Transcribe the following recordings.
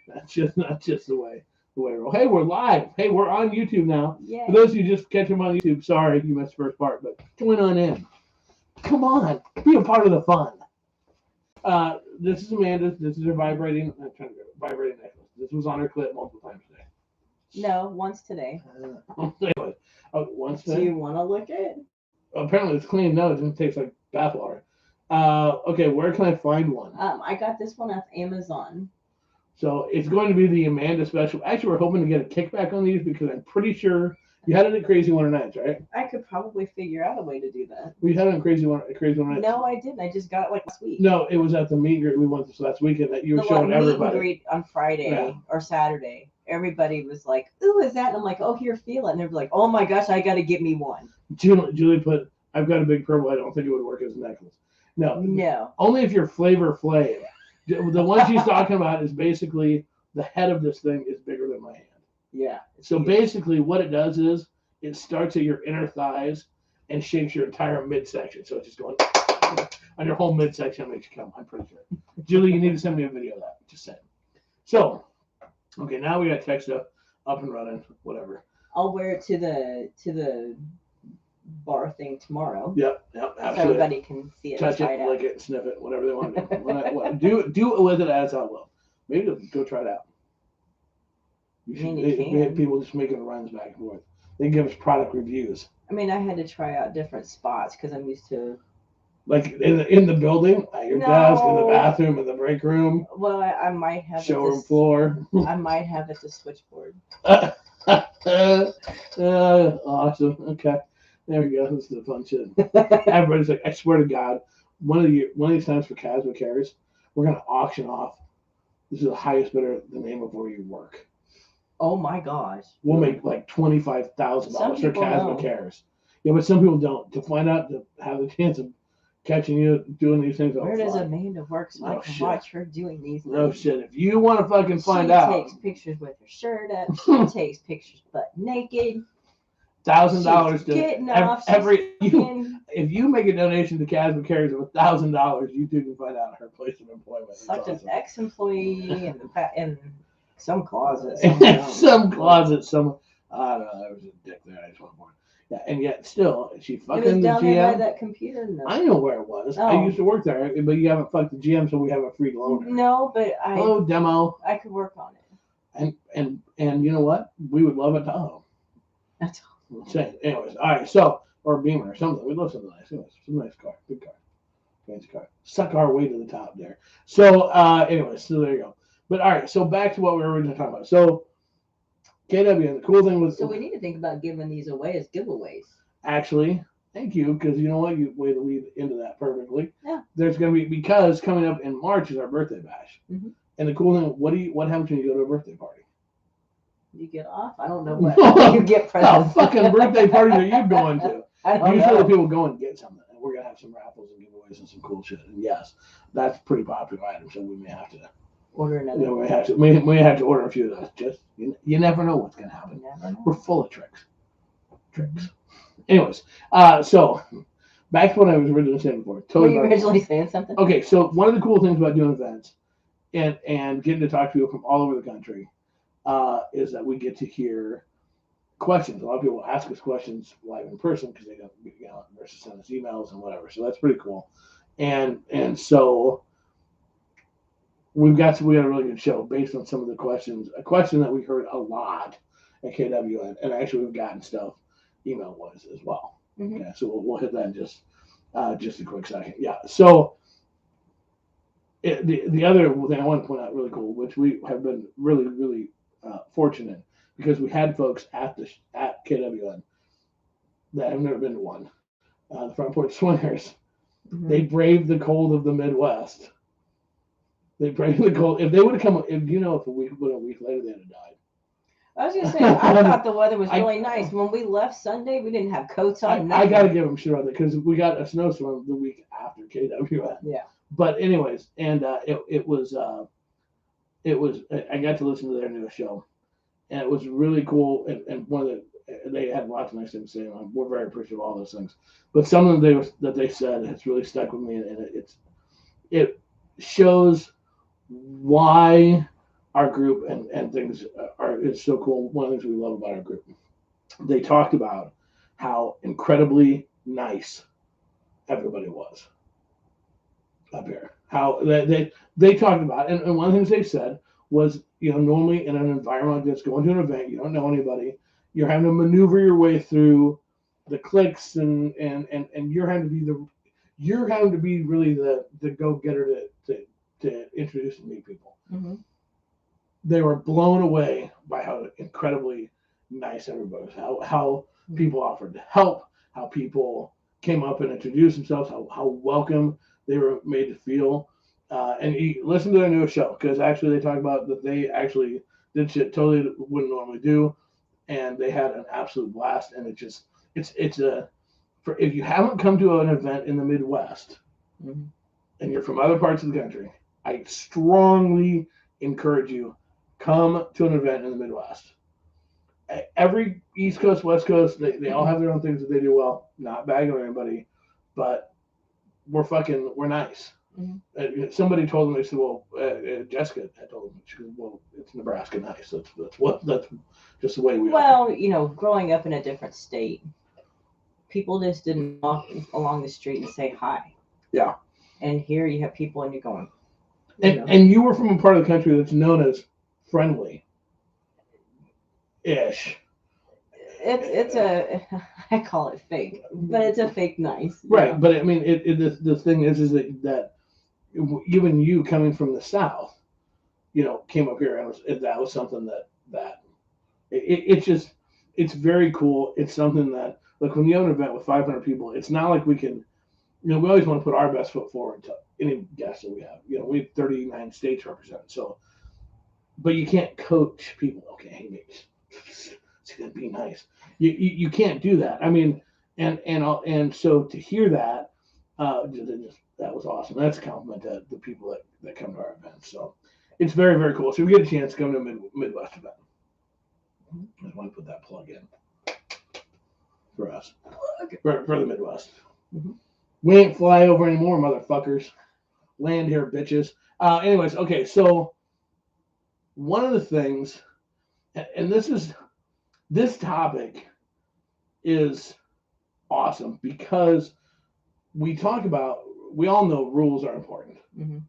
That's just the way we roll. Hey, we're live. Hey, we're on YouTube now. Yay. For those of you just catch them on YouTube, sorry you missed the first part, but join on in. Come on, be a part of the fun. This is Amanda. This is her vibrating necklace. This was on her clip multiple times today. No, once today. Anyway, once Do today. you want to look at it? Apparently it's clean. No, it doesn't taste like bathwater. Okay, where can I find one? I got this one off Amazon. So it's going to be the Amanda special. Actually, we're hoping to get a kickback on these because I'm pretty sure you had it at Krazy Winter Nights, right? I could probably figure out a way to do that. We had it at Krazy Winter Nights. No, I didn't. I just got it like last week. No, it was at the meet and greet we went this last weekend that you were The showing meet and everybody. greet on Friday or Saturday. Everybody was like, "Ooh, is that?" And I'm like, "Oh, here, feel it." And they're like, "Oh my gosh, I got to get me one." Julie put, "I've got a big purple. I don't think it would work as a necklace." No. Only if you're Flavor Flav. The one she's talking about is basically the head of this thing is bigger than my hand. Yeah. So basically what it does is it starts at your inner thighs and shapes your entire midsection. So it's just going on your whole midsection and makes you come. I'm pretty sure. Julie, you need to send me a video of that. Just saying. So, okay, now we got tech stuff up and running, whatever. I'll wear it to the bar thing tomorrow. Yep, So absolutely. everybody can see it. Touch it, lick it, sniff it, whatever they want to do. Do it with it as I will. Maybe go try it out. People just making runs back and forth. They give us product reviews. I mean, I had to try out different spots because I'm used to. Like in the building, at your desk, in the bathroom, in the break room. Well, I might have showroom floor. I might have it the switchboard. Awesome. Okay, there we go. This is the fun shit. Everybody's like, I swear to God, one of these times for Casma Cares, we're gonna auction off. This is the highest bidder, the name of where you work. Oh my gosh. We'll make like $25,000 for Casma Cares. Yeah, but some people don't. To find out, to have the chance of catching you doing these things. Where does Amanda work so I can watch her doing these things? No shit. If you want to fucking find out. She takes pictures with her shirt up. She takes pictures butt naked. $1,000 to getting off. If you make a donation to Casma Cares of $1,000, you too can find out her place of employment. Such an ex-employee in some closet. Some closet. I don't know. There was a dick there. I just want more. Yeah, and yet still, she fucking it was down the GM. There by that computer. No. I know where it was. I used to work there, but you haven't fucked the GM, so we have a free loaner. No, but demo. I could work on it. And you know what? We would love a Tahoe. That's all. Anyways, all right. So or a Beamer or something. We'd love something nice. Anyways, some nice car, good car, fancy car. Suck our way to the top there. So anyways, so there you go. But all right. So back to what we were originally talking about. So. KW, the cool thing was. So we need to think about giving these away as giveaways. Actually, thank you, because you know what? You way to lead into that perfectly. Yeah. There's going to be, because coming up in March is our birthday bash. Mm-hmm. And the cool thing, what happens when you go to a birthday party? You get off? I don't know what you get presents. What fucking birthday parties are you going to? Usually people go and get something, and we're going to have some raffles and giveaways and some cool shit. And yes, that's a pretty popular item, so we may have to. Order another. Yeah, we have to order a few of those. Just you never know what's gonna happen. We're full of tricks. Anyways, so back to what I was originally saying before. Were you originally saying something? Okay, so one of the cool things about doing events and getting to talk to people from all over the country is that we get to hear questions. A lot of people ask us questions live in person because they don't, versus send us emails and whatever. So that's pretty cool. And so. We got a really good show based on some of the questions. A question that we heard a lot at KW, and actually we've gotten stuff email-wise as well. Mm-hmm. Okay, so we'll hit that in just a quick second. Yeah. So the other thing I want to point out really cool, which we have been really, really fortunate because we had folks at KWN that have never been to one. The Front Porch Swingers. Mm-hmm. They braved the cold of the Midwest. They braved the cold. If they would have come, if a week later they'd have died. I was gonna say, I thought the weather was really nice. When we left Sunday, we didn't have coats on. I gotta give them shit on that because we got a snowstorm the week after KWN. Yeah. But anyways, and it was I got to listen to their newest show, and it was really cool. And they had lots of nice things to say. We're very appreciative of all those things. But some of them that they said has really stuck with me, and it shows why our group and things are it's so cool. One of the things we love about our group, they talked about how incredibly nice everybody was up here. How they talked about, and one of the things they said was, normally in an environment like this, going to an event, you don't know anybody, you're having to maneuver your way through the cliques, and you're having to be really the go-getter to introduce and meet people. Mm-hmm. They were blown away by how incredibly nice everybody was, how people offered to help, how people came up and introduced themselves, how welcome they were made to feel. And listen to their newest show, because actually they talk about that they actually did shit totally wouldn't normally do, and they had an absolute blast. And if you haven't come to an event in the Midwest, mm-hmm. and you're from other parts of the country, I strongly encourage you, come to an event in the Midwest. Every East Coast, West Coast, they all have their own things that they do well. Not bagging on anybody, but we're nice. Mm-hmm. Somebody told them, they said, well, Jessica had told them, she goes, well, it's Nebraska nice. That's just the way we are. Well, growing up in a different state, people just didn't walk along the street and say hi. Yeah. And here you have people and you're going. And you were from a part of the country that's known as friendly. Ish. I call it fake, but it's a fake nice. Right. But I mean, the thing is that even you coming from the South, came up here, and that was something that it's very cool. It's something that, like, when you have an event with 500 people, it's not like we can, we always want to put our best foot forward to any guest that we have. We have 39 states represented. So, but you can't coach people. Okay, hey, it's gonna be nice. You can't do that. I mean, and so to hear that, that was awesome. That's a compliment to the people that come to our events. So it's very, very cool. So if we get a chance to come to a Midwest event, I just want to put that plug in for us, for the Midwest. Mm-hmm. We ain't fly over anymore, motherfuckers. Land here, bitches. Anyways, okay, so one of the things, and this topic is awesome, because we all know rules are important, mm-hmm.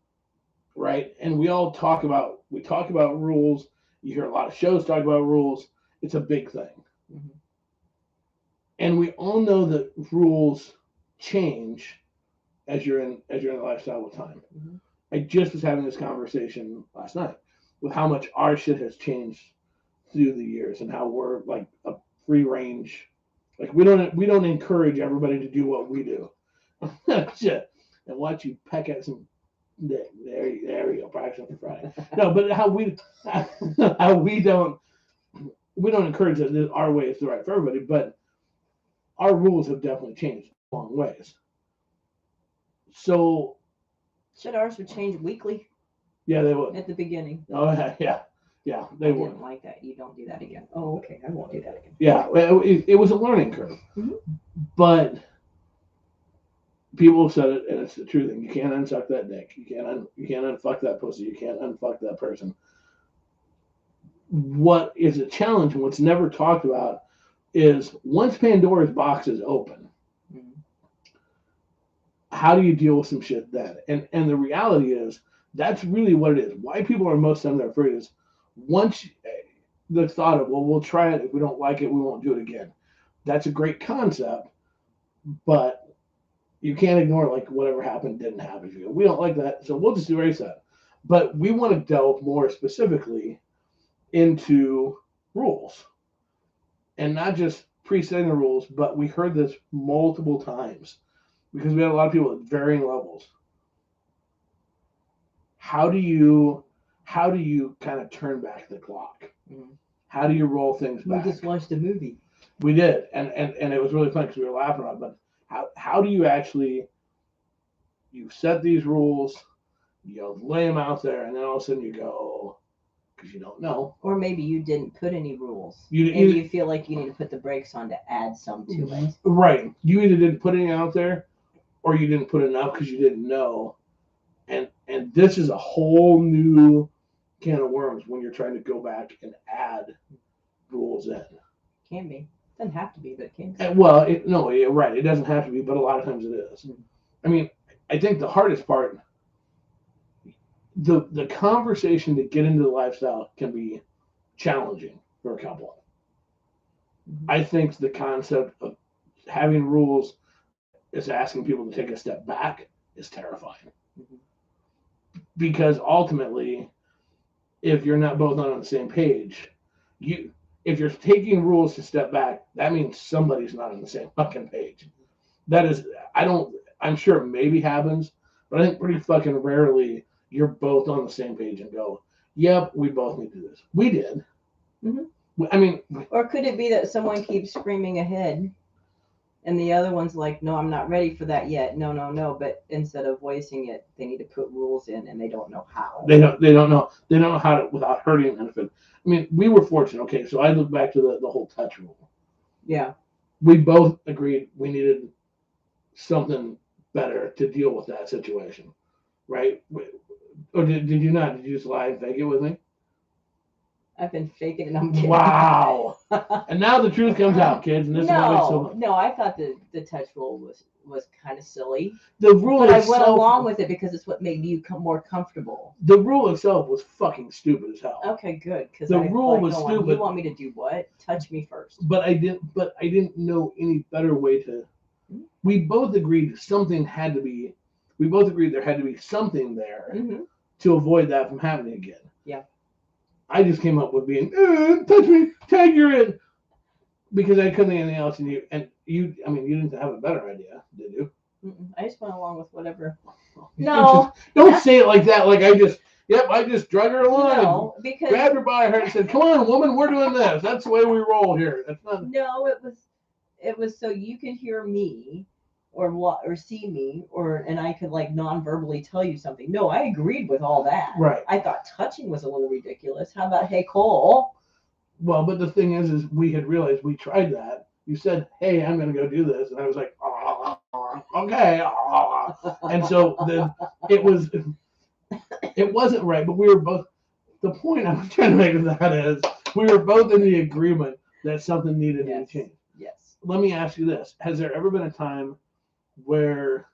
right? And we talk about rules. You hear a lot of shows talk about rules. It's a big thing. Mm-hmm. And we all know that rules change as you're in the lifestyle with time. Mm-hmm. I just was having this conversation last night with how much our shit has changed through the years, and how we're like a free range. Like, we don't encourage everybody to do what we do. Shit. And watch you peck at some dick. There you go. Practice for Friday. No, but how we don't encourage that our way is the right for everybody, but our rules have definitely changed a long ways. So should ours would change weekly? Yeah, they would. At the beginning. Oh yeah, they would. Didn't like that. You don't do that again. Oh, okay. I won't do that again. Yeah, it was a learning curve, mm-hmm. but people have said it, and it's the true thing. You can't unsuck that dick. You can't unfuck that pussy. You can't unfuck that person. What is a challenge, and what's never talked about, is once Pandora's box is open, mm-hmm. how do you deal with some shit then? And the reality is, that's really what it is. Why people are most of them afraid is, once the thought of, well, we'll try it. If we don't like it, we won't do it again. That's a great concept, but you can't ignore, like, whatever happened didn't happen. You go, we don't like that, so we'll just erase that. But we want to delve more specifically into rules, and not just pre-setting the rules, but we heard this multiple times because we had a lot of people at varying levels. How do you kind of turn back the clock? Mm-hmm. How do you roll things back? We just watched a movie. We did, and it was really fun because we were laughing about it. But how do you actually, you set these rules, you lay them out there, and then all of a sudden you go, because you don't know. Or maybe you didn't put any rules, and you feel like you need to put the brakes on to add some to it. Right. You either didn't put any out there, or you didn't put enough because you didn't know. And this is a whole new can of worms when you're trying to go back and add rules in. Can be. Doesn't have to be, but it can be. And, well, no, you're right. It doesn't have to be, but a lot of times it is. I mean, I think the hardest part, the conversation to get into the lifestyle can be challenging for a couple. I think the concept of having rules that is asking people to take a step back is terrifying. Because ultimately, if you're not both on the same page, if you're taking rules to step back, that means somebody's not on the same fucking page. That is, I'm sure it maybe happens, but I think pretty fucking rarely you're both on the same page and go, yep, we both need to do this. We did. I mean, or could it be that someone keeps screaming ahead and the other one's like, no, I'm not ready for that yet. No. But instead of voicing it, they need to put rules in and they don't know how. They don't know how to without hurting anything. I mean, we were fortunate. Okay, so I look back to the whole touch rule. Yeah. We both agreed we needed something better to deal with that situation, right? Or did you not? Did you just lie and fake it with me? I've been faking it. I'm kidding. Wow. And now the truth comes out, kids. And this is what makes so. No, I thought the touch rule was kind of silly. The rule but itself, I went along with it because it's what made you more comfortable. The rule itself was fucking stupid as hell. Okay, good. Because the rule was stupid. You want me to do what? Touch me first. But I didn't know any better way to. We both agreed something had to be. We both agreed there had to be something there to avoid that from happening again. Yeah. I just came up with being touch me, tag you're in, because I couldn't think of anything else. And you, I mean, you didn't have a better idea, did you? I just went along with whatever. No, don't say it like that. Like I just drug her along. No, because grabbed her by her hair and said, "Come on, woman, we're doing this." That's the way we roll here. That's not. No, it was so you could hear me. Or see me, and I could like non-verbally tell you something. No, I agreed with all that. Right. I thought touching was a little ridiculous. How about, hey, Cole? Well, but the thing is we had realized we tried that. You said, "Hey, I'm going to go do this," and I was like, "Okay." And so then it wasn't right. But we were both. The point I was trying to make of that is we were both in the agreement that something needed to be changed. Yes. Let me ask you this: has there ever been a time where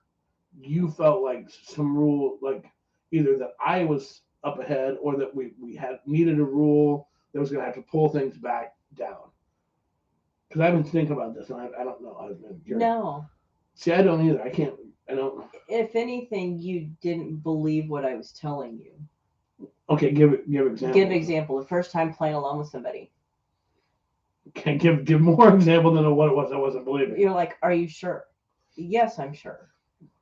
you felt like some rule, like either that I was up ahead or that we had needed a rule that was going to have to pull things back down? Because I've been thinking about this and I don't know. I've been curious. No. See, I don't either. I don't. If anything, you didn't believe what I was telling you. Okay, give example. Give example. The first time playing alone with somebody. Okay, give more example than what it was I wasn't believing. You're like, are you sure? Yes, I'm sure.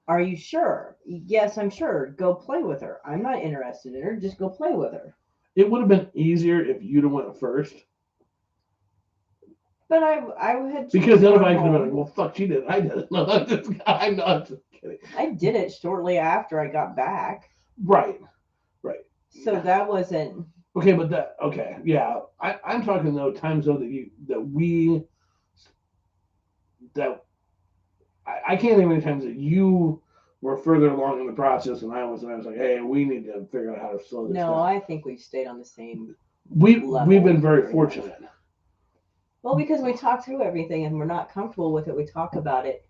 Are you sure? Yes, I'm sure. Go play with her. I'm not interested in her. Just go play with her. It would have been easier if you'd have went first. But I had. Because then if I could have been like, well, fuck, she did. I did it. No, I'm not just kidding. I did it shortly after I got back. Right. So that wasn't. Okay, but yeah. I'm talking though times though I can't think of any times that you were further along in the process than I was, and I was like, hey, we need to figure out how to slow this down. No, I think we've stayed on the same We've been very fortunate. Well, because we talk through everything and we're not comfortable with it, we talk about it.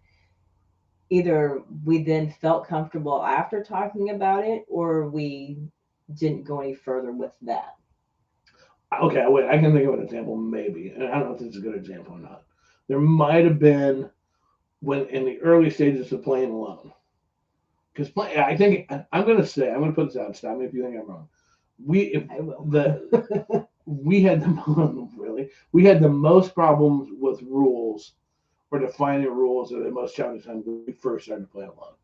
Either we then felt comfortable after talking about it, or we didn't go any further with that. Okay, wait, I can think of an example, maybe. And I don't know if this is a good example or not. There might have been when in the early stages of playing alone. Because I think I'm going to put this out. Stop me if you think I'm wrong. I will. We had the most problems with rules or defining rules or the most challenging time when we first started playing alone.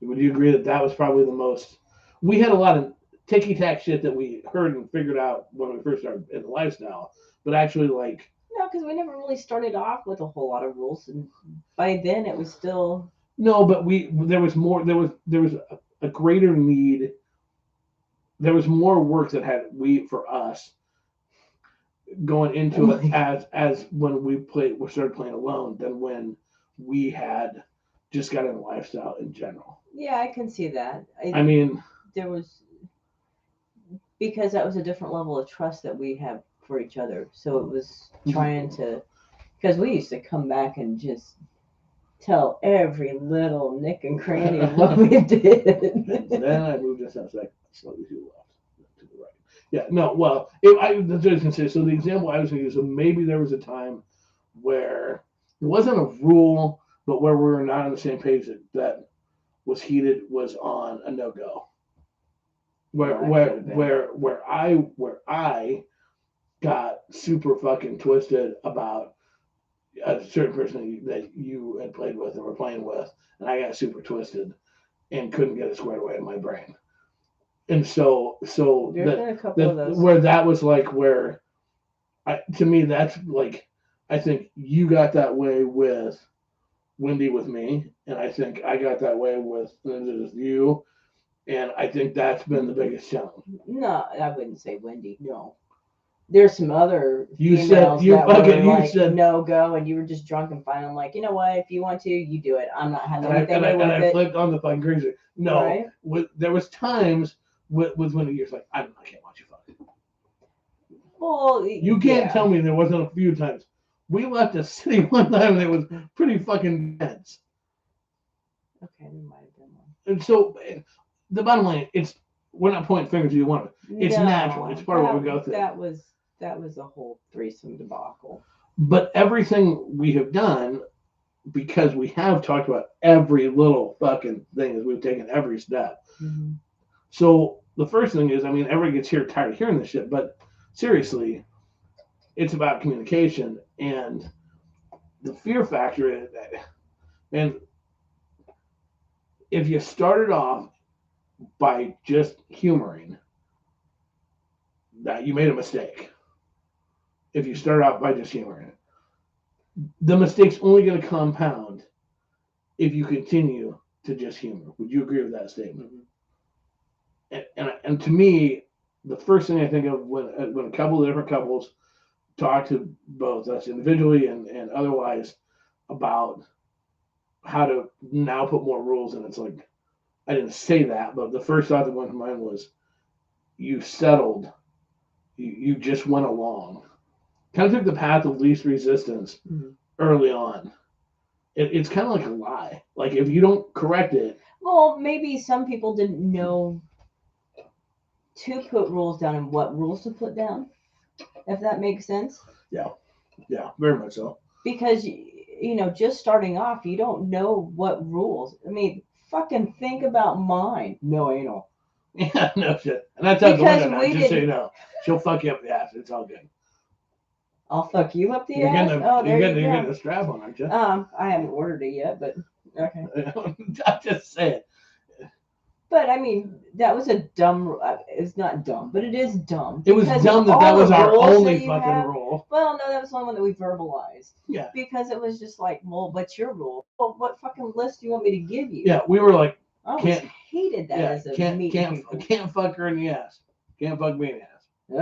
Would you agree that was probably the most? We had a lot of ticky-tack shit that we heard and figured out when we first started in the lifestyle, but actually like. No, because we never really started off with a whole lot of rules, and by then it was still. No, but there was more. There was a greater need. There was more work that had for us going into it as when we started playing alone than when we had just got in the lifestyle in general. Yeah, I can see that. I mean, there was because that was a different level of trust that we have for each other. So it was trying to, because we used to come back and just tell every little nick and cranny of what we did. Then I moved us outside slightly to the left, to the right. Yeah, no, well, that's what I was going to say. So the example I was going to use, so maybe there was a time where it wasn't a rule, but where we were not on the same page that was heated was on a no-go. Where I got super fucking twisted about a certain person that you had played with and were playing with, and I got super twisted and couldn't get it squared away in my brain. And so There's been a couple of those. where that was like where to me that's like I think you got that way with Wendy with me, and I think I got that way with you, and I think that's been the biggest challenge. No, I wouldn't say Wendy. No, there's some other You females said you that fucking were like you said no go, and you were just drunk and fine. I'm like, you know what? If you want to, you do it. I'm not having and anything to do with I it. flipped on the fucking crazy. No, Right? there was times with Wendy you're like I can't watch you fuck. Well, You can't tell me there wasn't a few times. We left a city one time and it was pretty fucking dense. Okay, there might have been one. And so the bottom line, we're not pointing fingers to you one. It's No, natural. It's part of what we go through. That was a whole threesome debacle. But everything we have done, because we have talked about every little fucking thing as we've taken every step. Mm-hmm. So the first thing is, I mean, everybody gets tired of hearing this shit, but seriously, it's about communication and the fear factor is that, and if you started off by just humoring, that you made a mistake. If you start off by just humoring it, the mistake's only going to compound if you continue to just humor. Would you agree with that statement? And to me, the first thing I think of when a couple of different couples talk to both us individually and otherwise about how to now put more rules in, it's like I didn't say that, but the first thought that went to mind was you settled, you just went along, kind of took the path of least resistance early on. It's kind of like a lie. Like if you don't correct it. Well, maybe some people didn't know to put rules down and what rules to put down, if that makes sense. Yeah, very much so. Because just starting off, you don't know what rules. I mean, fucking think about mine. No anal. Yeah, no shit. And that's out the window now, just so you know. She'll fuck you up the ass. It's all good. I'll fuck you up the ass? You're getting a strap on, aren't you? I haven't ordered it yet, but okay. I'm just saying. But I mean, that was a dumb. It's not dumb, but it is dumb. It was dumb that was our only fucking rule. Well, no, that was the only one that we verbalized. Yeah. Because it was just like, well, what's your rule? Well, what fucking list do you want me to give you? Yeah, we were like, I hated that as a can't fuck her in the ass. Can't fuck me in the ass.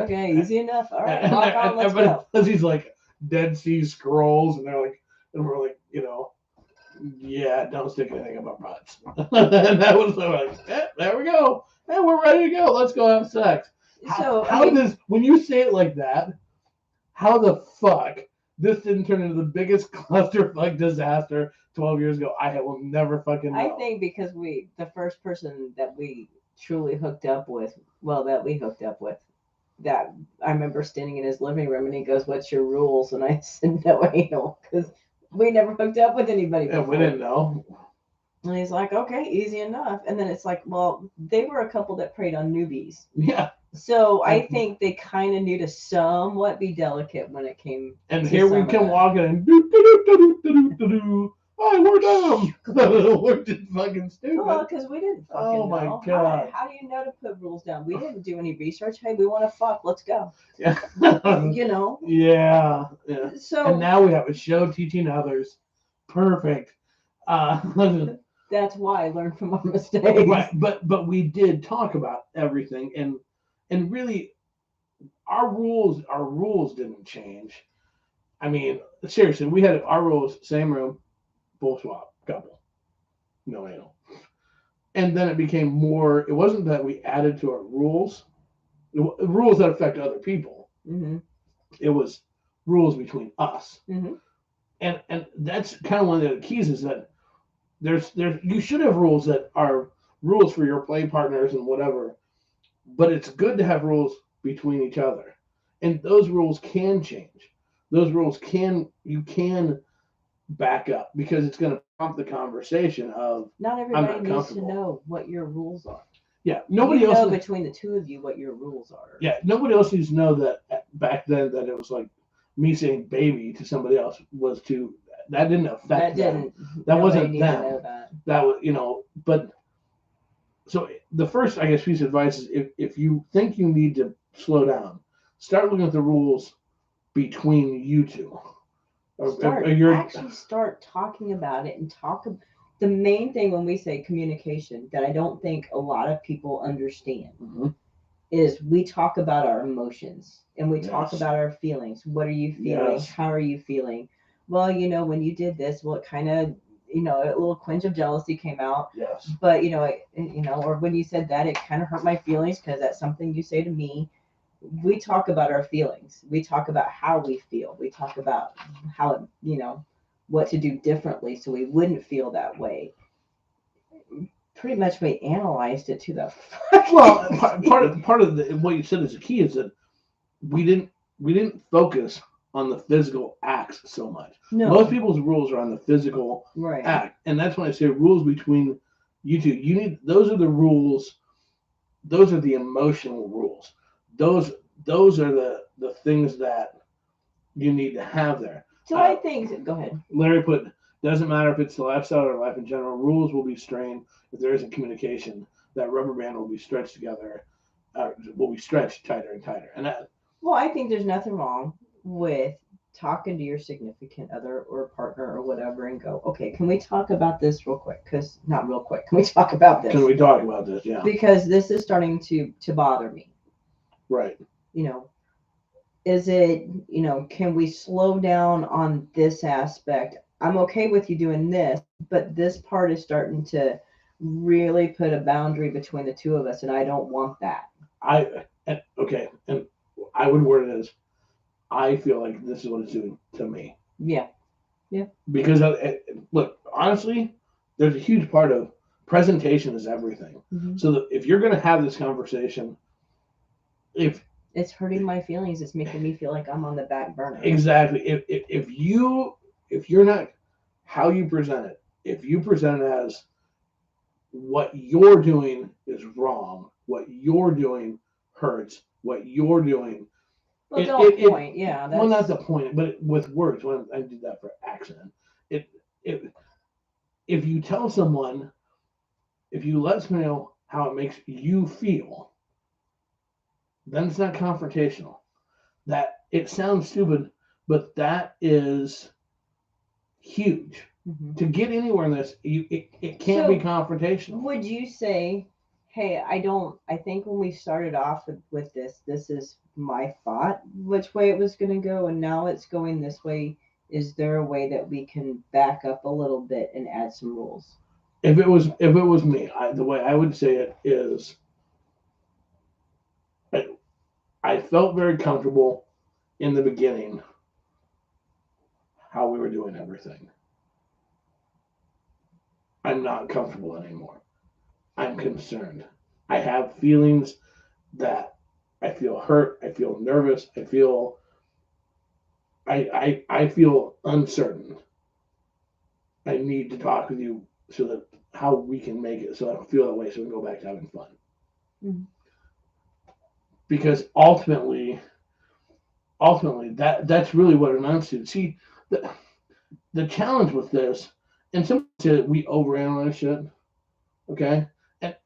Okay, easy enough. All right, let's go. These like Dead Sea Scrolls, and we're like, yeah, don't stick anything up our butts. And that was like, there we go. Hey, we're ready to go. Let's go have sex. When you say it like that, how the fuck this didn't turn into the biggest clusterfuck disaster 12 years ago? I will never fucking know. I think because the first person that we truly hooked up with, that I remember standing in his living room and he goes, "What's your rules?" And I said, "No anal," because we never hooked up with anybody before. Yeah, we didn't know. And he's like, "Okay, easy enough." And then it's like, well, they were a couple that preyed on newbies. Yeah. So I think they kind of knew to somewhat be delicate when it came. And here we come walking and oh, we're dumb. We're just fucking stupid. Well, because we didn't fucking know. Oh my god! How do you know to put rules down? We didn't do any research. Hey, we want to fuck. Let's go. Yeah. Yeah. So and now we have a show teaching others. Perfect. That's why I learned from our mistakes. Right. But we did talk about everything, and really, our rules didn't change. I mean, seriously, we had our rules, same room, full swap, couple, no anal. And then it became more, it wasn't that we added to our rules, rules that affect other people. Mm-hmm. It was rules between us. Mm-hmm. And that's kind of one of the keys is that there's you should have rules that are rules for your play partners and whatever, but it's good to have rules between each other. And those rules can change. Those rules you can back up because it's going to prompt the conversation of Not I'm everybody not needs to comfortable. know what your rules are. Yeah, nobody You else know between the two of you what your rules are. yeah, nobody else needs to know that back then that it was like me saying baby to somebody else was to that didn't affect them. That wasn't needed to them. know that. That was but so the first I guess piece of advice is if you think you need to slow down, start looking at the rules between you two. Start talking about it and the main thing when we say communication that I don't think a lot of people understand is we talk about our emotions and we talk about our feelings. What are you feeling? Yes. How are you feeling? Well, when you did this, well, it kind of, a little quench of jealousy came out. Yes. But, or when you said that, it kind of hurt my feelings because that's something you say to me. We talk about our feelings. We talk about how we feel. We talk about how, what to do differently so we wouldn't feel that way. Pretty much we analyzed it to the well part of what you said is the key is that we didn't focus on the physical acts so much. No. Most people's rules are on the physical right. act, and that's when I say rules between you two. Those are the rules. Those are the emotional rules. Those are the things that you need to have there. So I think. Go ahead. Larry put. Doesn't matter if it's the lifestyle or life in general. Rules will be strained if there isn't communication. That rubber band will be stretched together. Will be stretched tighter and tighter. And that. Well, I think there's nothing wrong with talking to your significant other or partner or whatever and go, okay, can we talk about this real quick? Because not real quick. Can we talk about this? Can we talk about this? Yeah. Because this is starting to bother me. Right. Is it, can we slow down on this aspect? I'm okay with you doing this, but this part is starting to really put a boundary between the two of us, and I don't want that. Okay, and I would word it as, I feel like this is what it's doing to me. Yeah. Yeah. Because look, honestly, there's a huge part of presentation is everything. Mm-hmm. So if you're going to have this conversation, if it's hurting my feelings, it's making me feel like I'm on the back burner. Exactly. If you're not how you present it, if you present it as what you're doing is wrong, what you're doing hurts, what you're doing. Well, don't point. Yeah. Well, not the point, but with words. When I did that for accident, if you tell someone, if you let someone know how it makes you feel, then it's not confrontational. That it sounds stupid, but that is huge. Mm-hmm. To get anywhere in this, it can't be confrontational. Would you say, hey, I think when we started off with this is my thought, which way it was going to go, and now it's going this way. Is there a way that we can back up a little bit and add some rules? If it was me, the way I would say it is, I felt very comfortable in the beginning how we were doing everything. I'm not comfortable anymore. I'm concerned. I have feelings that I feel hurt. I feel nervous. I feel uncertain. I need to talk with you so that how we can make it so I don't feel that way so we can go back to having fun. Mm-hmm. Because ultimately that's really what it amounts to. See, the challenge with this, and some say we overanalyze shit, okay?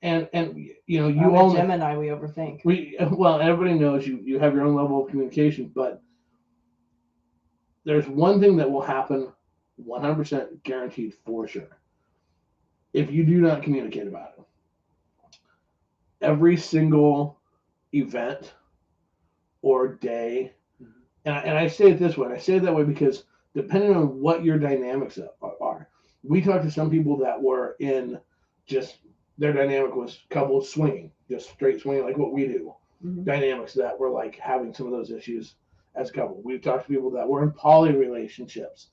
And you all Gemini, we overthink. Everybody knows you have your own level of communication, but there's one thing that will happen 100% guaranteed for sure. If you do not communicate about it, every single event or day, and I say it this way, I say it that way because depending on what your dynamics are, we talked to some people that were in just their dynamic was couples swinging, just straight swinging like what we do. dynamics that were like having some of those issues as a couple. We've talked to people that were in poly relationships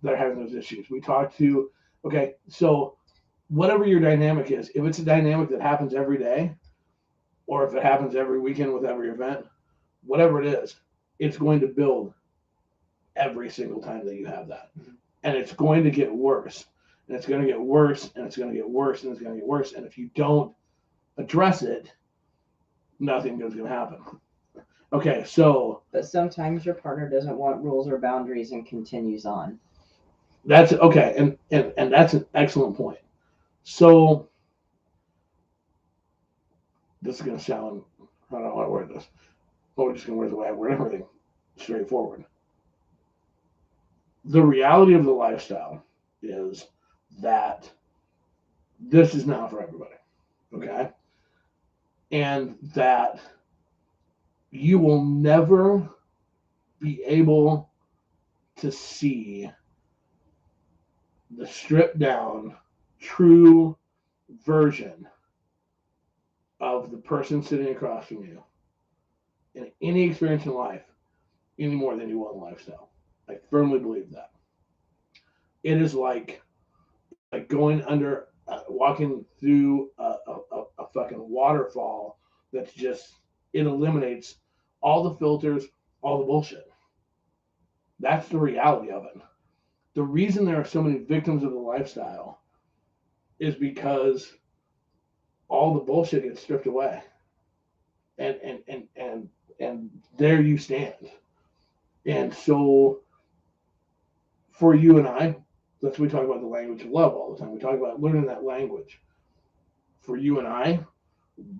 that are having those issues. We talked to, okay, so whatever your dynamic is, if it's a dynamic that happens every day, or if it happens every weekend with every event, whatever it is, it's going to build every single time that you have that. And it's going to get worse. And it's going to get worse, and it's going to get worse, and it's going to get worse. And if you don't address it, nothing is going to happen. Okay, so. But sometimes your partner doesn't want rules or boundaries and continues on. That's okay, and that's an excellent point. So this is going to sound, I don't know how to word this, but we're just going to word the way I word everything straightforward. The reality of the lifestyle is that this is not for everybody, okay? And that you will never be able to see the stripped down, true version of the person sitting across from you in any experience in life any more than you will in lifestyle. I firmly believe that. It is like going under, walking through a fucking waterfall that's just, it eliminates all the filters, all the bullshit. That's the reality of it. The reason there are so many victims of the lifestyle is because all the bullshit gets stripped away. And there you stand. And so for you and I, we talk about the language of love all the time. We talk about learning that language. For you and I,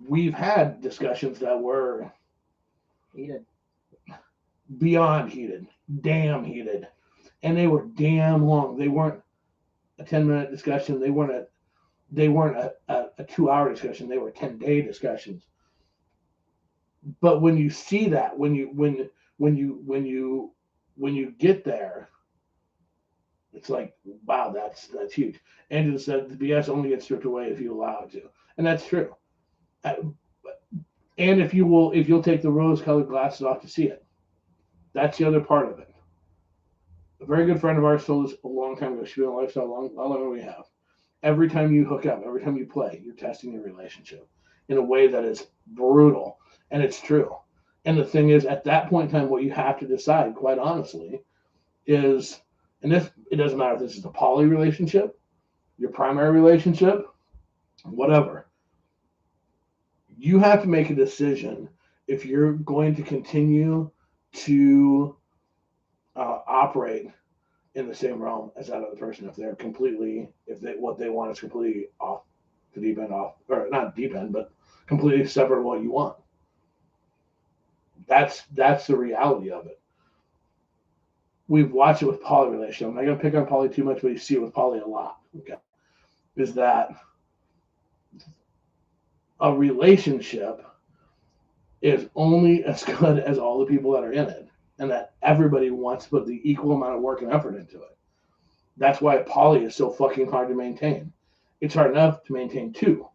we've had discussions that were heated, beyond heated, damn heated, and they were damn long. They weren't a 10-minute discussion. They weren't a 2-hour discussion. They were 10-day discussions. But when you see that, when you get there, it's like, wow, that's huge. Angela said the BS only gets stripped away if you allow it to, and that's true. And if you'll take the rose-colored glasses off to see it, that's the other part of it. A very good friend of ours told us a long time ago. She's been in a lifestyle long longer than we have. Every time you hook up, every time you play, you're testing your relationship in a way that is brutal, and it's true. And the thing is, at that point in time, what you have to decide, quite honestly, is, and this, it doesn't matter if this is a poly relationship, your primary relationship, whatever. You have to make a decision if you're going to continue to operate in the same realm as that other person. If they're completely, what they want is completely off the deep end, or not deep end, but completely separate from what you want. That's the reality of it. We've watched it with poly relationship. I'm not going to pick on poly too much, but you see it with poly a lot. Okay, is that a relationship is only as good as all the people that are in it, and that everybody wants to put the equal amount of work and effort into it. That's why poly is so fucking hard to maintain. It's hard enough to maintain 2,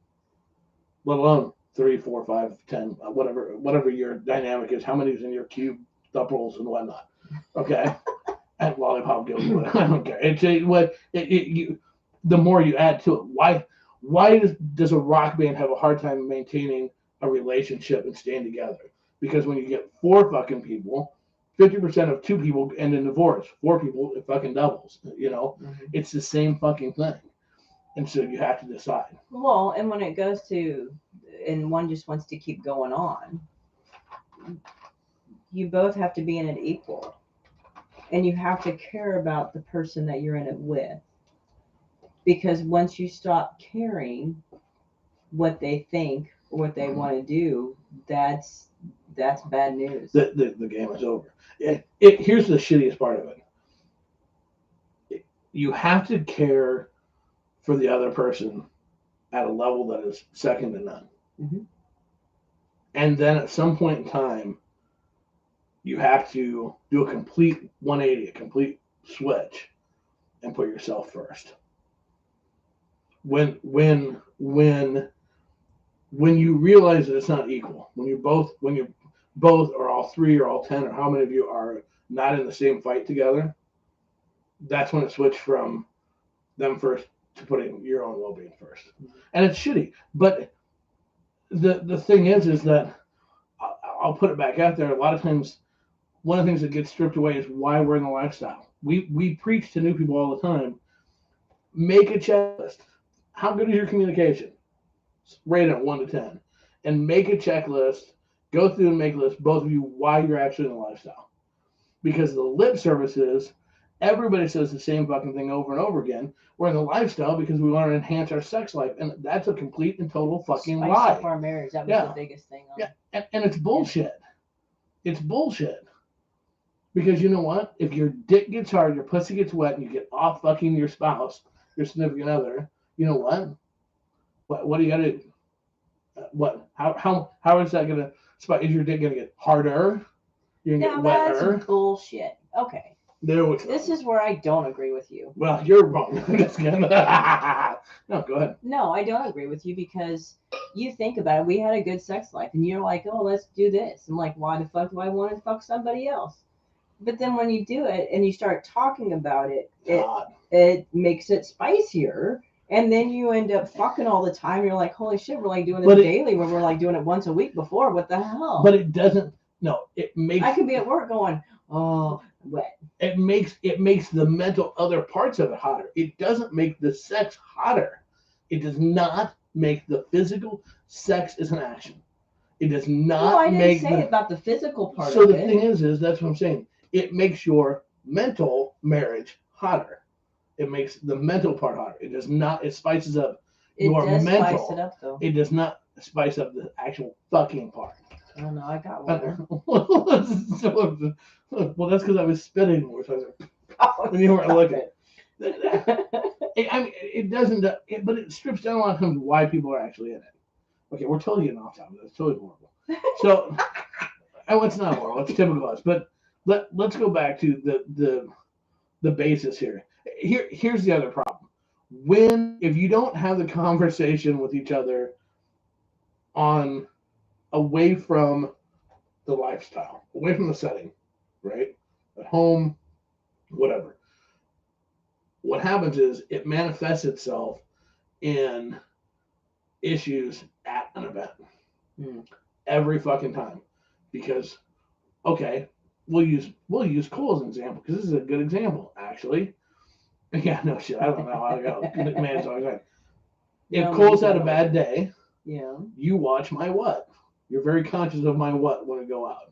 let alone 3, 4, 5, 10, whatever your dynamic is. How many is in your cube, tuples, and whatnot? Okay, and lollipop gills. I don't care. The more you add to it, why does a rock band have a hard time maintaining a relationship and staying together? Because when you get 4 fucking people, 50% of 2 people end in divorce. 4 people, it fucking doubles. It's the same fucking thing. And so you have to decide. Well, and when it goes to, and one just wants to keep going on, you both have to be in it equal. And you have to care about the person that you're in it with. Because once you stop caring what they think or what they want to do, that's bad news. The game is over. Here's the shittiest part of it. You have to care for the other person at a level that is second to none. Mm-hmm. And then at some point in time, you have to do a complete 180, a complete switch, and put yourself first. When when you realize that it's not equal, when you both or all three or all 10 or how many of you are not in the same fight together, that's when it switched from them first to putting your own well-being first. And it's shitty. But the thing is that I'll put it back out there. A lot of times, one of the things that gets stripped away is why we're in the lifestyle. We preach to new people all the time. Make a checklist. How good is your communication? Rate it 1 to 10. And make a checklist. Go through and make a list, both of you, why you're actually in the lifestyle. Because the lip service is everybody says the same fucking thing over and over again. We're in the lifestyle because we want to enhance our sex life. And that's a complete and total fucking Spice lie. up our marriage. That was the biggest thing. Yeah. And it's bullshit. It's bullshit. Because you know what? If your dick gets hard, your pussy gets wet, and you get off fucking your spouse, your significant other, you know what? What do you got to do? What? How is that going to spot? Is your dick going to get harder? You're going to get wetter? That's bullshit. Okay. This is where I don't agree with you. Well, you're wrong. Just kidding. No, go ahead. No, I don't agree with you because you think about it. We had a good sex life, and you're like, oh, let's do this. I'm like, why the fuck do I want to fuck somebody else? But then when you do it and you start talking about it, it makes it spicier. And then you end up fucking all the time. You're like, holy shit, we're like doing this daily when we're like doing it once a week before. What the hell? But it doesn't. No, it makes. I could be at work going, oh, wet. It makes the mental other parts of it hotter. It doesn't make the sex hotter. It does not make the physical sex as an action. It does not no, I didn't make say about the physical part so of it. So the thing is that's what I'm saying. It makes your mental marriage hotter. It makes the mental part hotter. It does not. It spices up your mental. Spice it up, though. It does not spice up the actual fucking part. I don't know. I got one. Well, that's because I was spitting more. So when you weren't looking. I mean, it doesn't. But it strips down a lot of times why people are actually in it. Okay, we're totally getting off topic. That's totally horrible. So, it's not horrible. It's typical of us. But let's go back to the basis here. Here's the other problem. If you don't have the conversation with each other on away from the lifestyle, away from the setting, right? At home, whatever. What happens is it manifests itself in issues at an event every fucking time. Because, okay, we'll use Cole as an example because this is a good example, actually. Yeah, no shit. I don't know how I got managed all the time. If Cole's had a bad day, you watch my what. You're very conscious of my what when I go out.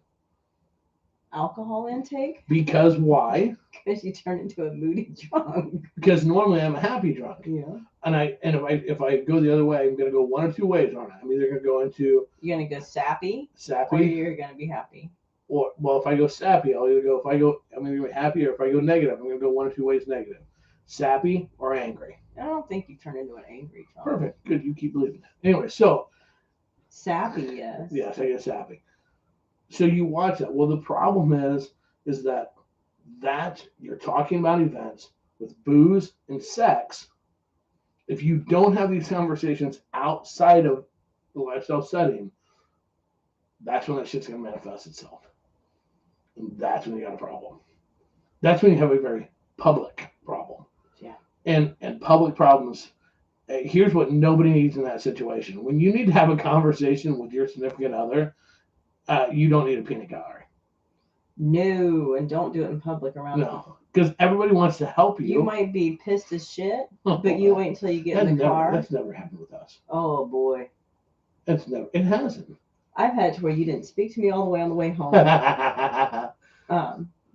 Alcohol intake? Because why? Because you turn into a moody drunk. Because normally I'm a happy drunk. Yeah. And if I go the other way, I'm gonna go one of two ways, aren't I? I'm either gonna go into you're gonna go sappy, or you're gonna be happy. Or well, if I go sappy, I'm either gonna be happy, or if I go negative, I'm gonna go one of two ways negative. Sappy or angry. I don't think you turn into an angry drunk. Perfect. Good. You keep believing it. Anyway, so sappy, yes. Yes, I get sappy. So you watch that. Well, the problem is that you're talking about events with booze and sex. If you don't have these conversations outside of the lifestyle setting, that's when that shit's gonna manifest itself. And that's when you got a problem. That's when you have a very public problem. Yeah. And public problems, here's what nobody needs in that situation. When you need to have a conversation with your significant other, you don't need a peanut gallery. No, and don't do it in public around people. Because everybody wants to help you. You might be pissed as shit, but you wait until you get in the car. That's never happened with us. Oh, boy. It hasn't. I've had it to where you didn't speak to me all the way on the way home.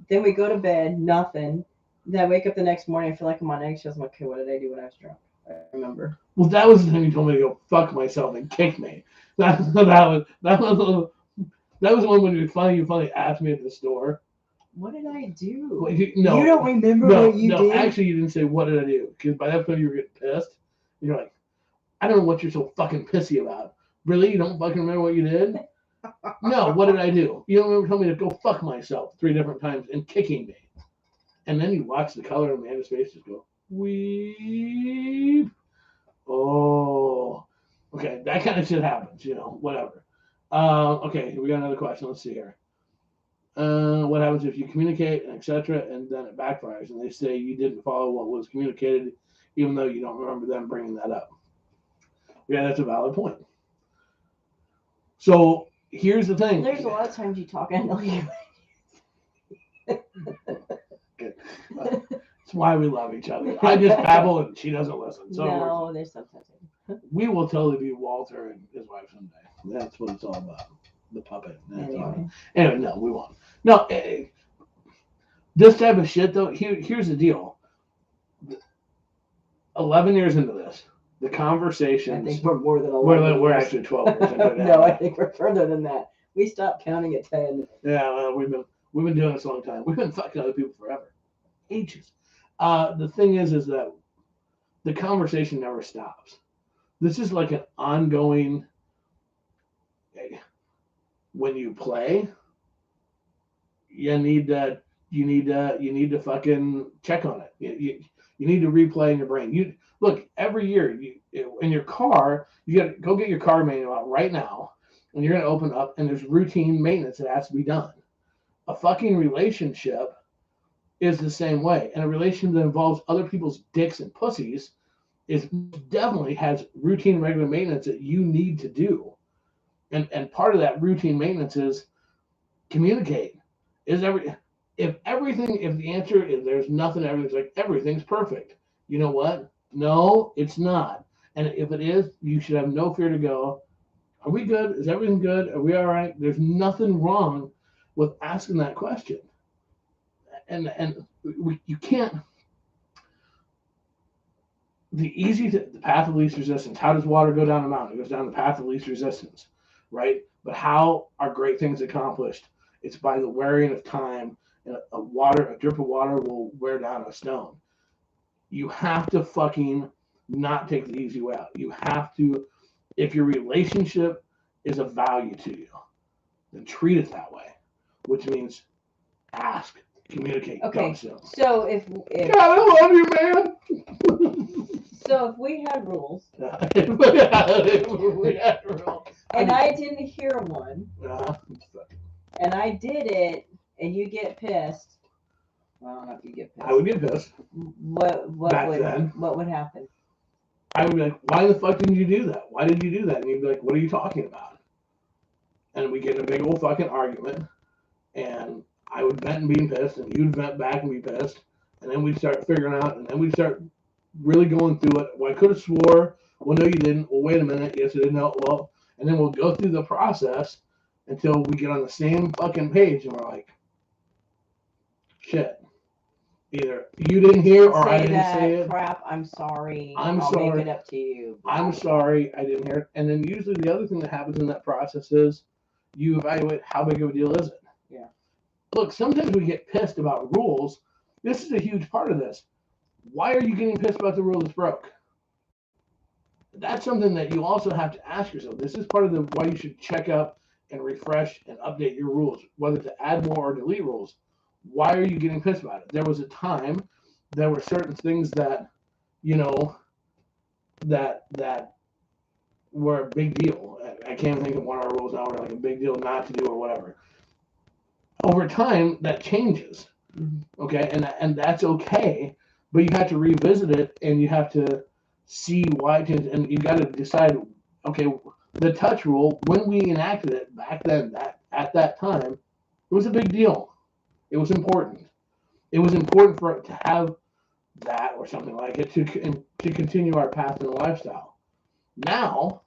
Then we go to bed, nothing. Then I wake up the next morning, I feel like I'm on eggshells. I'm like, okay, what did I do when I was drunk? I remember. Well, that was the time you told me to go fuck myself and kick me. That was the one when you finally asked me at the store. What did I do? Well, you don't remember what you did? No, actually, you didn't say what did I do. Because by that point, you were getting pissed. And you're like, I don't know what you're so fucking pissy about. Really? You don't fucking remember what you did? No, what did I do? You don't remember telling me to go fuck myself 3 different times and kicking me. And then you watch the color of Amanda's face just go, weep. Oh. Okay, that kind of shit happens, whatever. Okay, we got another question. Let's see here. What happens if you communicate and etc. and then it backfires and they say you didn't follow what was communicated, even though you don't remember them bringing that up? Yeah, that's a valid point. So here's the thing. There's a lot of times you talk and you. That's why we love each other. I just babble and she doesn't listen. So no, there's sometimes. We will totally be Walter and his wife someday. That's what it's all about. The puppet. Anyway, no, we won't. No, this type of shit though. Here's the deal. 11 years into this, the conversations. I think we're more than 11. We're actually 12 years into it. No, I think we're further than that. We stopped counting at 10. Yeah, well, we've been doing this a long time. We've been fucking other people forever, ages. The thing is that the conversation never stops. This is like an ongoing. When you play, you need to fucking check on it. You need to replay in your brain. You look every year. In your car, you got to go get your car manual out right now, and you're gonna open up, and there's routine maintenance that has to be done. A fucking relationship is the same way, and a relationship that involves other people's dicks and pussies is definitely has routine regular maintenance that you need to do. And part of that routine maintenance is communicate. If the answer is there's nothing, everything's like everything's perfect. You know what? No, it's not. And if it is, you should have no fear to go, are we good? Is everything good? Are we all right? There's nothing wrong with asking that question. And you can't. The path of least resistance. How does water go down a mountain? It goes down the path of least resistance, right? But how are great things accomplished? It's by the wearing of time. And a drip of water will wear down a stone. You have to fucking not take the easy way out. You have to, if your relationship is of value to you, then treat it that way, which means ask, communicate. Okay, so if God, I love you, man. So if we had rules, and I didn't hear one, and I did it, and you get pissed, well, I don't know if you get pissed. I would get pissed. What would happen? I would be like, why the fuck didn't you do that? Why did you do that? And you'd be like, what are you talking about? And we get in a big old fucking argument, and I would vent and be pissed, and you'd vent back and be pissed, and then we'd start figuring out, and then we'd start really going through it. Well, I could have swore. Well, no, you didn't. Well, wait a minute. Yes, I didn't know. Well, and then we'll go through the process until we get on the same fucking page, and we're like, shit. Either you didn't hear or I didn't say it. Crap, I'm sorry. I'll sorry. make it up to you. I'm sorry, I didn't hear it. And then usually the other thing that happens in that process is you evaluate how big of a deal is it. Yeah. Look, sometimes we get pissed about rules. This is a huge part of this. Why are you getting pissed about the rule that's broke? That's something that you also have to ask yourself. This is part of why you should check up and refresh and update your rules, whether to add more or delete rules. Why are you getting pissed about it? There was a time, there were certain things that, that were a big deal. I can't think of one of our rules now were like a big deal not to do or whatever. Over time, that changes, okay? And that's okay, but you have to revisit it and you have to see why it changed, and you got to decide, okay, the touch rule, when we enacted it back then, at that time, it was a big deal. It was important. It was important for it to have that or something like it to continue our path in the lifestyle. Now,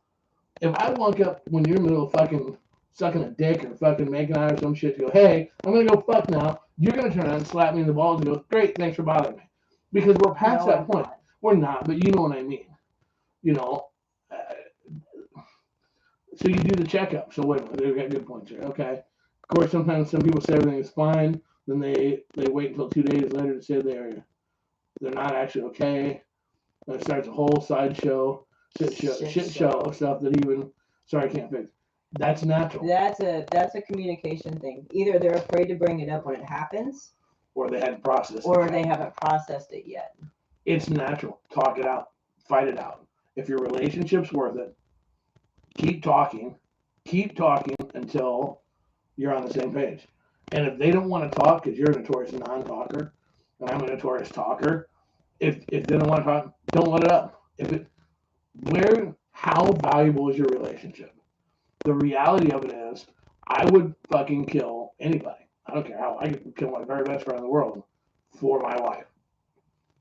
if I walk up when you're in the middle of fucking sucking a dick or fucking making out or some shit to go, hey, I'm going to go fuck now, you're going to turn around and slap me in the balls and go, great, thanks for bothering me. Because we're past that point. We're not, but you know what I mean. So you do the checkup. So wait a minute, they've got good points here. Okay. Of course, sometimes some people say everything is fine. Then they wait until 2 days later to say they're not actually okay. And it starts a whole sideshow, shit show of stuff that even, sorry, I can't fix. That's natural. That's a communication thing. Either they're afraid to bring it up when it happens, or they hadn't processed it. Or they haven't processed it yet. It's natural. Talk it out. Fight it out. If your relationship's worth it, keep talking until you're on the same page. And if they don't want to talk because you're a notorious non-talker and I'm a notorious talker, if they don't want to talk, don't let it up. How valuable is your relationship? The reality of it is, I would fucking kill anybody. I don't care how. I could kill my very best friend in the world for my wife.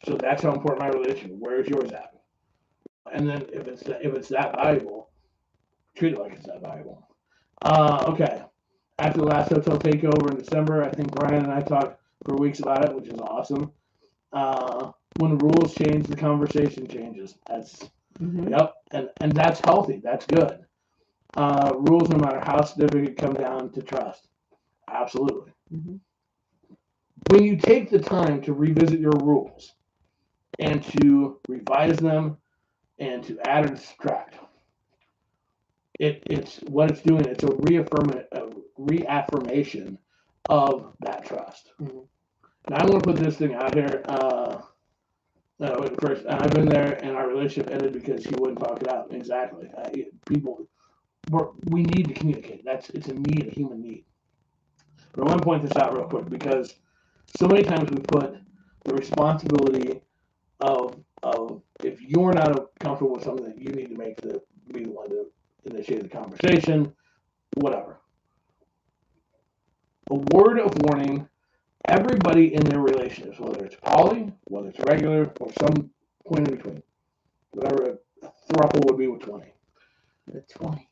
So that's how important my relationship. Where's yours at? And then if it's that valuable, treat it like it's that valuable. Okay. After the last hotel takeover in December, I think Brian and I talked for weeks about it, which is awesome. When the rules change, the conversation changes. That's yep, and that's healthy. That's good. Rules, no matter how significant, come down to trust. Absolutely. When you take the time to revisit your rules and to revise them and to add or subtract, it's what it's doing. It's a reaffirmation of that trust. Now I'm going to put this thing out here. First, I've been there, and our relationship ended because he wouldn't talk it out. Exactly. We need to communicate. It's a need, a human need. But I want to point this out real quick because so many times we put the responsibility of if you're not comfortable with something, that you need to be the one to initiate the conversation, whatever. A word of warning: everybody in their relationships, whether it's poly, whether it's regular, or some point in between, whatever a throuple would be with 20. The 20.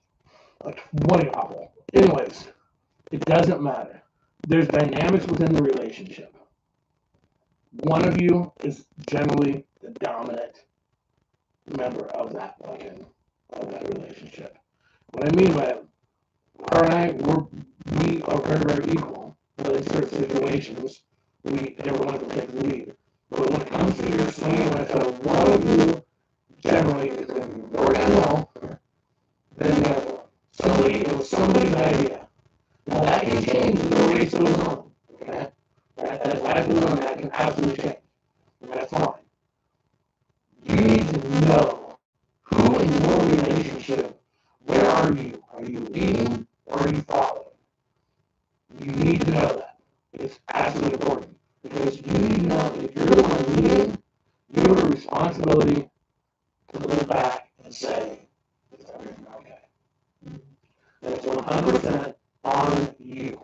A 20 couple. Anyways, it doesn't matter. There's dynamics within the relationship. One of you is generally the dominant member of that relationship. What I mean by it, her and I, we are very, very equal. But in certain situations, everyone can take the lead. But when it comes to your swinging with one of you, generally is going to be more down low than the other. It was somebody's idea. Now that can change as the race goes on. Okay? As life goes on, that can absolutely change. And that's fine. You need to know who in your relationship, where are you? Are you leading or are you following? You need to know that. It's absolutely important. Because you need to know that if you're the one leading, you have a responsibility to look back and say, is everything okay? That's 100% on you.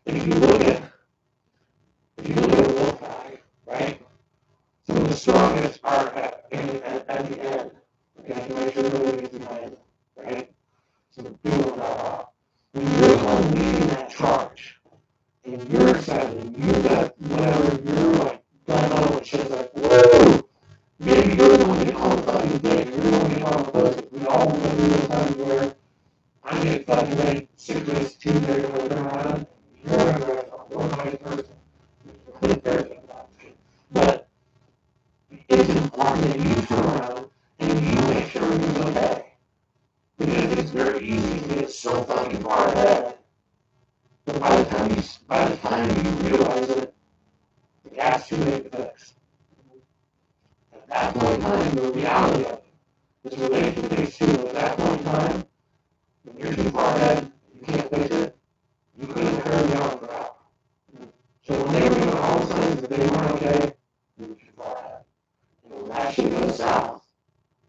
If you look at a wolf pack, right? Some of the strongest are at the end. Okay, to make sure nobody gets behind them, right? So the people when you're the one leading that charge, and you're excited, and you got whatever, you're like gun on and shit's like, woo! Maybe you're the one getting all the fucking dick, you're the one getting all the pussy. We all went through those times where I get fucking ready, 6 days, Tuesday, when I turn around, you're not going to one nice person. But it's important that you turn around and you make sure everything's okay. Because it's very easy to get so fucking far ahead. But by the time you realize it, the gas too late to fix. At that point in time, the reality of it, this relationship takes two. At that point in time, when you're too far ahead, you can't fix it, you couldn't carry the on for help. So when they were doing all the signs that they weren't okay, you were too far ahead. And when that shit goes south,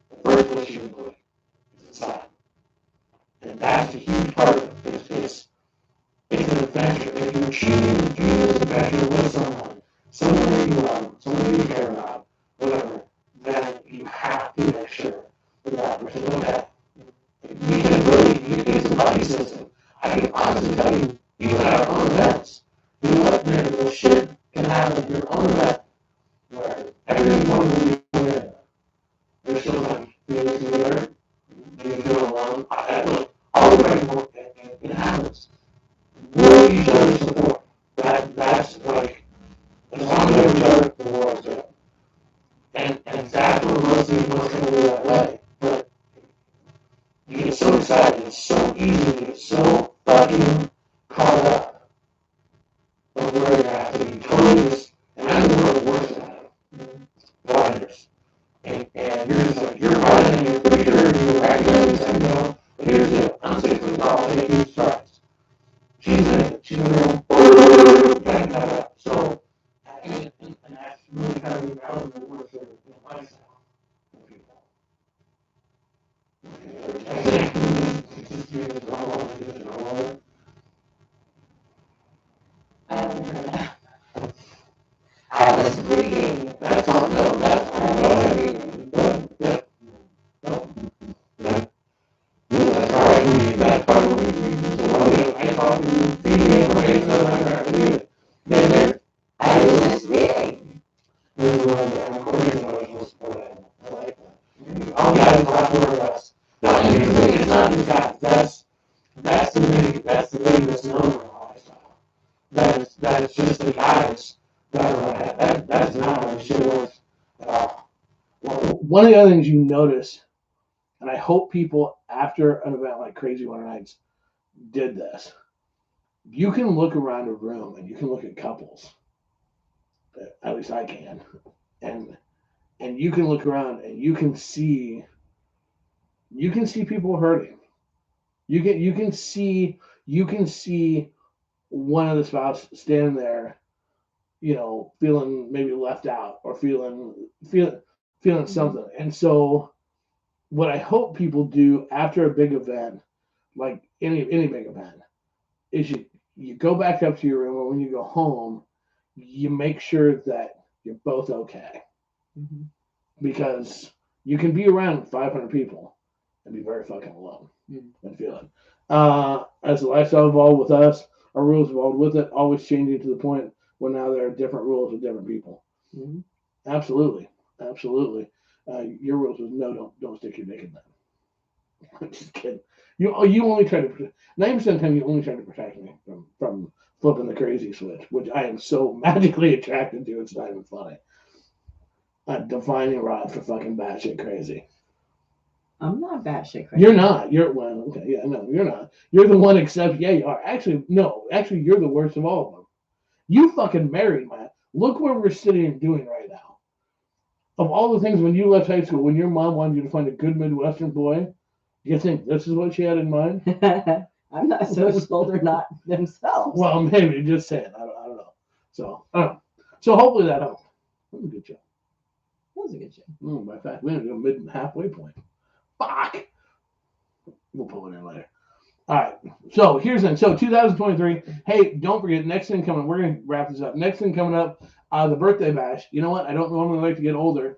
the first place you would look is inside. And that's a huge part of it. It's an adventure. If you're choosing to do this adventure with someone that you love, someone you care about, whatever, then you have to make sure that that person is okay. Because really, it's a body system. I can honestly tell you, even at our own events, you know what, the shit can happen at your own event where everything's going to be good. There's still like feelings together, you're doing alone. Look, all the way, it happens. We're each other's support. That's like, as long as we're each other, the world's good. And that's what most people can do that way. But you get so excited, it's so easy to get so fucking caught up of where you're at. So you totally just, and I'm the worst at it. Blinders. And you're just like, you're running and you're she's in the room. So, and that's really kind of the element with the lifestyle of people. I was reading. That's all. No, that's all. That's right. That's part of the I talk to feeding information on our community. Then I was reading. there's a recording of I like that. All guys talk over us. No, it's not the guys. That's the big misnomer in lifestyle. That is just the guys that's not how shit works at all. Well, one of the other things you notice, and I hope people after an event like Krazy Winter Nights did this, you can look around a room and you can look at couples. At least I can, and you can look around and you can see people hurting. You can see one of the spouse standing there, feeling maybe left out or feeling something. And so what I hope people do after a big event, like any big event, is you go back up to your room, or when you go home, you make sure that you're both okay. Mm-hmm. Because you can be around 500 people and be very fucking alone and feel it. As the lifestyle evolved with us, our rules evolved with it, always changing to the point where now there are different rules with different people. Mm-hmm. Absolutely. Your rules was no, don't stick your dick in that. I'm just kidding. You only try to 90% of the time you only try to protect me from flipping the crazy switch, which I am so magically attracted to. It's not even funny. A defining rod for fucking batshit crazy. I'm not batshit crazy. You're not. Okay. Yeah, no, you're not. You're the one except, yeah, you are. Actually, no. Actually, you're the worst of all of them. You fucking married, man. Look where we're sitting and doing right now. Of all the things when you left high school, when your mom wanted you to find a good Midwestern boy, do you think this is what she had in mind? I'm not so sold they're not themselves. Well, maybe. Just saying. I don't know. So, I don't know. So hopefully that helped. That was a good show. That was a good show. By fact, we didn't go mid and halfway point. Fuck. We'll pull it in later. All right. So here's it. So 2023. Hey, don't forget, next thing coming. We're gonna wrap this up. Next thing coming up, the birthday bash. You know what? I don't normally like to get older,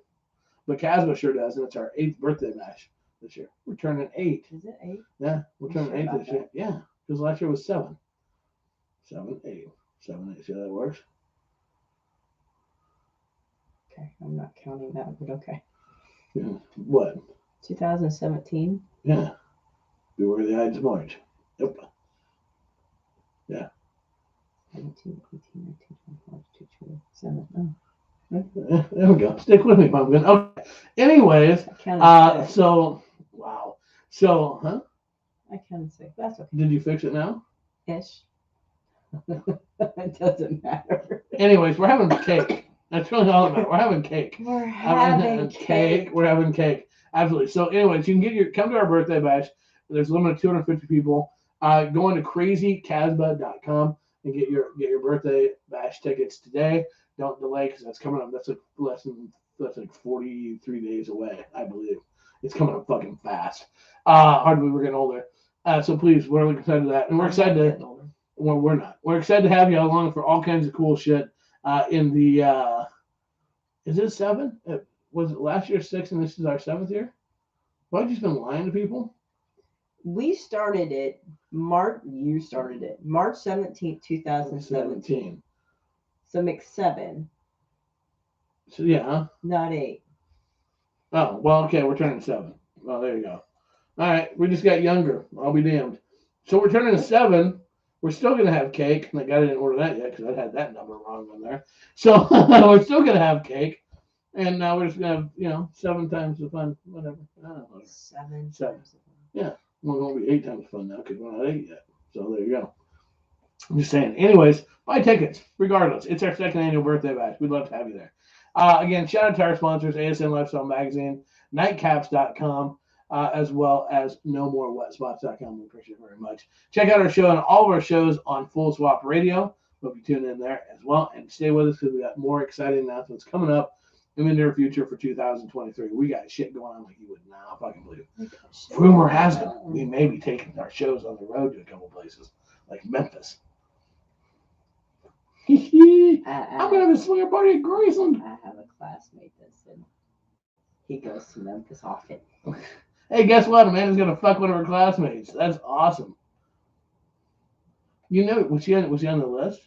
but Casba sure does, and it's our 8th birthday bash this year. We're turning 8. Is it 8? Yeah, we're turning 8 this year. Yeah, because last year was 7. 7, 8. 7, 8. See how that works? Okay, I'm not counting that, but okay. Yeah. What? 2017. Yeah. We were the Ides of March. Yep. Yeah. 17, 18, 19, 20, 22, 27. Oh. There we go. Stick with me, Pumpkin. Okay. Anyways, so wow. So, huh? I counted 6. That's okay. Did you fix it now? Ish. It doesn't matter. Anyways, we're having cake. That's really all that matters. We're having cake. We're having cake. We're having cake. Absolutely. So, anyways, you can come to our birthday bash. There's a limit of 250 people. Go into crazycasba.com and get your birthday bash tickets today. Don't delay because that's coming up. That's like 43 days away, I believe. It's coming up fucking fast. Hard to believe we're getting older. So please, we're really excited to that, and we're excited to. Well, we're not. We're excited to have you along for all kinds of cool shit. In the is it 7? Was it last year 6 and this is our 7th year? Well, I've just been lying to people. We started it You started it March 17th, 2017. So make 7. So yeah. Not 8. Oh well, okay. We're turning 7. Well, there you go. All right, we just got younger. I'll be damned. So we're turning 7. We're still gonna have cake. Thank God I didn't order that yet because I had that number wrong on there. So we're still gonna have cake, and now we're just gonna have 7 times the fun. Whatever. I don't know. 7. Yeah. We're going to be 8 times fun now because we're not 8 yet. So there you go. I'm just saying. Anyways, buy tickets. Regardless, it's our 2nd annual birthday bash. We'd love to have you there. Again, shout out to our sponsors, ASN Lifestyle Magazine, nightcaps.com, as well as nomorewetspots.com. We appreciate it very much. Check out our show and all of our shows on Full Swap Radio. Hope you tune in there as well. And stay with us because we got more exciting announcements coming up in the near future for 2023. We got shit going on like you would not fucking believe. Rumor has it we may be taking our shows on the road to a couple places, like Memphis. I'm going to have a swinger party at Graceland. I have a classmate that said he goes to Memphis often. Hey, guess what? Amanda's going to fuck one of her classmates. That's awesome. You know, was she on the list?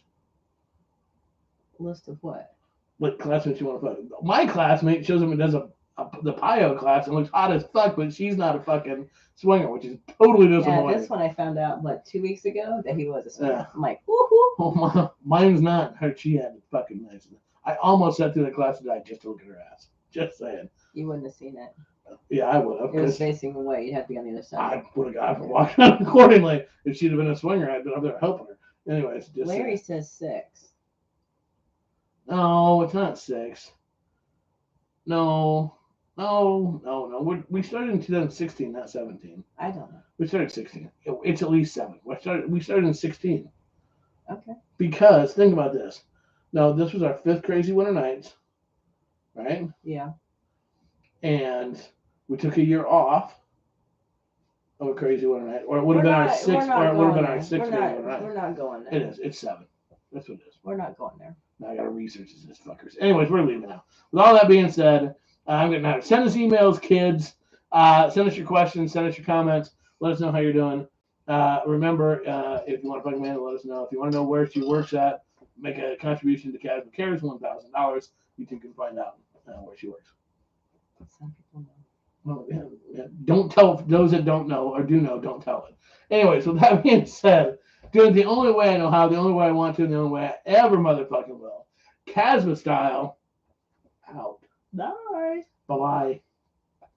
List of what? What classmates you want to fuck? My classmate shows up and does the PIO class and looks hot as fuck, but she's not a fucking swinger, which is totally disappointing. Yeah, this one I found out, 2 weeks ago that he was a swinger. Yeah. I'm like, woohoo. Oh, mine's not. She had it fucking nice. I almost sat through the class today just to look at her ass. Just saying. You wouldn't have seen it. Yeah, I would have. It was facing away. You'd have to be on the other side. I would have walked out accordingly. If she'd have been a swinger, I'd been up there helping her. Anyways, just Larry says 6. No, it's not 6. No. We started in 2016, not 17. I don't know. We started 16. It's at least 7. We started in 16. Okay. Because think about this. Now this was our 5th Krazy Winter Nights, right? Yeah. And we took a year off of a Krazy Winter Night, or it would have been our 6th. Or it would have been our 6th Krazy Winter Night. We're not going there. It is. It's 7. That's what it is. We're not going there. Now I gotta research this fuckers. Anyways, we're leaving now. With all that being said, I'm getting out. Send us emails, kids. Send us your questions. Send us your comments. Let us know how you're doing. Remember, if you want to fuck Amanda, let us know. If you want to know where she works at, make a contribution to Casper Cares, $1,000. You can find out where she works. Some people know. Well, yeah. Don't tell those that don't know or do know. Don't tell it. Anyways, with that being said, doing it the only way I know how, the only way I want to, and the only way I ever motherfucking will. Casma style. Out. Bye. Bye-bye. All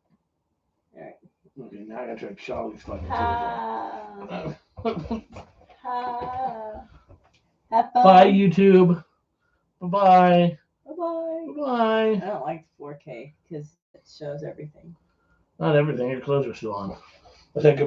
right. Okay, now I gotta try to shut all these fucking Have fun. Bye, YouTube. Bye-bye. Bye-bye. Bye-bye. I don't like 4K because it shows everything. Not everything. Your clothes are still on. I think